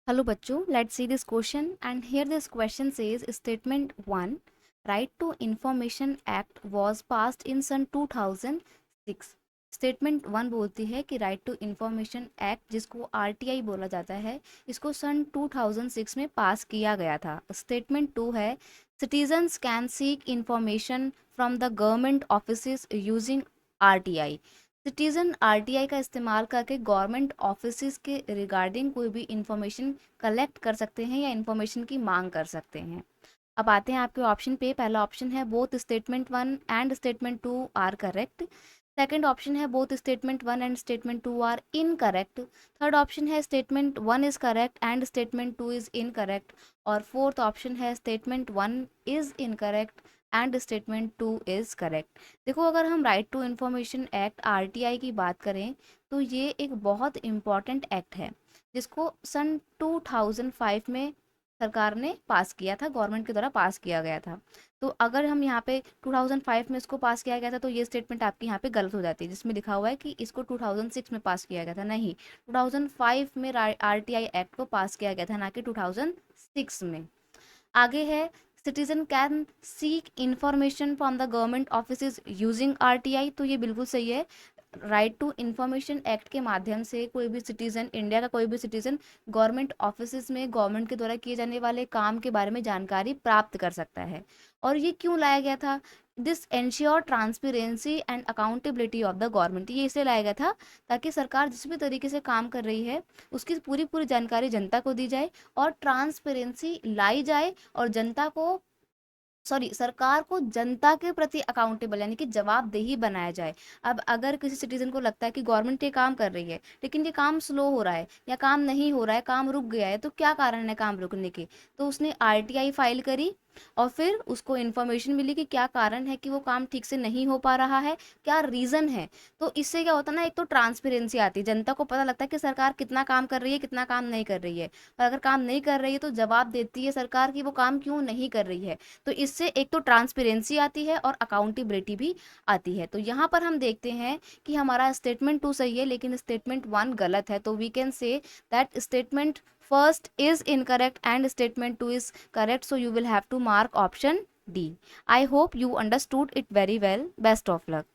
Hello बच्चों, let's see this question and here this question says statement 1 Right to Information Act was passed in सन 2006। Statement 1 बोलती है कि right to information act जिसको RTI बोला जाता है इसको सन 2006 में पास किया गया था। स्टेटमेंट 2 है citizens can seek information from the government offices using RTI. Citizen RTI का इस्तेमाल करके गवर्नमेंट ऑफिसेज के रिगार्डिंग कोई भी इंफॉर्मेशन कलेक्ट कर सकते हैं या इंफॉर्मेशन की मांग कर सकते हैं। अब आते हैं आपके ऑप्शन पे। पहला ऑप्शन है both statement 1 and statement 2 are correct. Second option है both statement 1 and statement 2 are incorrect. Third option है statement 1 is correct and statement 2 is incorrect. और फोर्थ ऑप्शन है statement 1 is incorrect and statement 2 is correct. देखो, अगर हम right to information act RTI की बात करें तो ये एक बहुत इम्पॉर्टेंट एक्ट है जिसको सन 2005 में सरकार ने पास किया था, गवर्नमेंट के द्वारा पास किया गया था। तो अगर हम यहाँ पे 2005 में इसको पास किया गया था तो ये स्टेटमेंट आपकी यहाँ पे गलत हो जाती है जिसमें लिखा हुआ है कि इसको 2006 में पास किया गया था। नहीं, 2005 में आरटीआई एक्ट को पास किया गया था, ना कि 2006 में। आगे है citizen can seek information from the government office using RTI. तो ये बिल्कुल सही है। राइट टू इंफॉर्मेशन एक्ट के माध्यम से कोई भी सिटीजन, इंडिया का कोई भी सिटीजन गवर्नमेंट ऑफिस में गवर्नमेंट के द्वारा किए जाने वाले काम के बारे में जानकारी प्राप्त कर सकता है। और ये क्यों लाया गया था? This ensure transparency and accountability of the government. ये इसलिए लाया गया था ताकि सरकार जिस भी तरीके से काम कर रही है उसकी पूरी पूरी जानकारी जनता को दी जाए और ट्रांसपेरेंसी लाई जाए और जनता को, सॉरी, सरकार को जनता के प्रति अकाउंटेबल यानी कि जवाबदेही बनाया जाए। अब अगर किसी सिटीजन को लगता है कि गवर्नमेंट ये काम कर रही है लेकिन ये काम स्लो हो रहा है या काम नहीं हो रहा है, काम रुक गया है, तो क्या कारण है काम रुकने के? तो उसने आरटीआई फाइल करी और फिर उसको इन्फॉर्मेशन मिली कि क्या कारण है कि वो काम ठीक से नहीं हो पा रहा है, क्या रीज़न है। तो इससे क्या होता है ना, एक तो ट्रांसपेरेंसी आती है, जनता को पता लगता है कि सरकार कितना काम कर रही है, कितना काम नहीं कर रही है। और अगर काम नहीं कर रही है तो जवाब देती है सरकार कि वो काम क्यों नहीं कर रही है। तो इससे एक तो ट्रांसपेरेंसी आती है और अकाउंटेबिलिटी भी आती है। तो यहाँ पर हम देखते हैं कि हमारा स्टेटमेंट 2 सही है लेकिन स्टेटमेंट 1 गलत है। तो we can say that statement first is incorrect and statement 2 is correct, so you will have to mark option D. I hope you understood it very well. Best of luck.